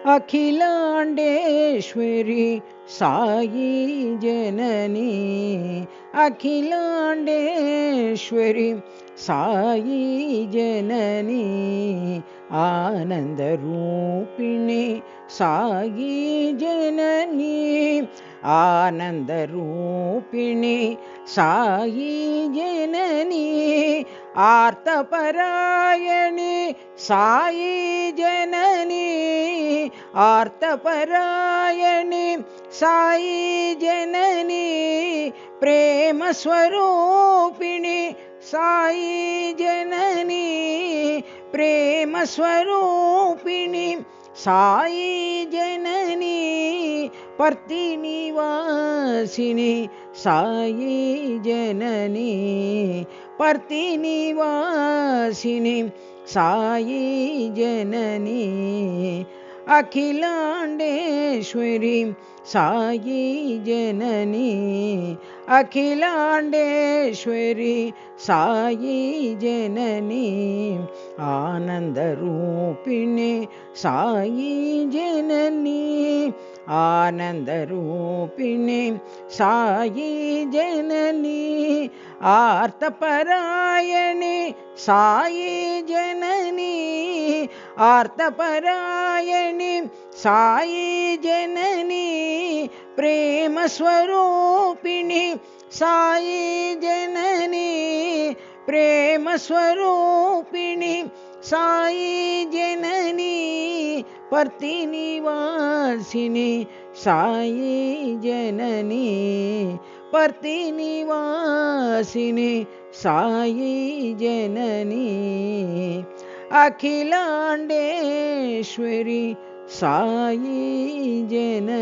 अखिलाण्डेश्वरी साई जननी अखिलाण्डेश्वरी साई जननी आनन्दरूपिणी साई जननी आनन्दरूपिणी साई जननी आर्तपरायणी साई जननी आर्तपरायणी साई जननी प्रेम स्वरूपिणी साई जननी प्रेम स्वरूपिणी साई जननी पर्तिनिवासिनी साई जननी पर्तिनिवासिनी साई जननी अखिलाण्डेश्वरी साई जननी अखिलाण्डेश्वरी साई जननी आनन्दरूपिणी साई जननी आनन्दरूपिणी साई जननी आर्तपरायणी साई जननी आर्तपरायणी साई जननी प्रेम स्वरूपिणी साई जननी प्रेम स्वरूपिणी साई जननी पर्तिनिवासिनी साई जननी पर्तिनिवासिनी साई जननी अखिलाण्डेश्वरी साई जननी।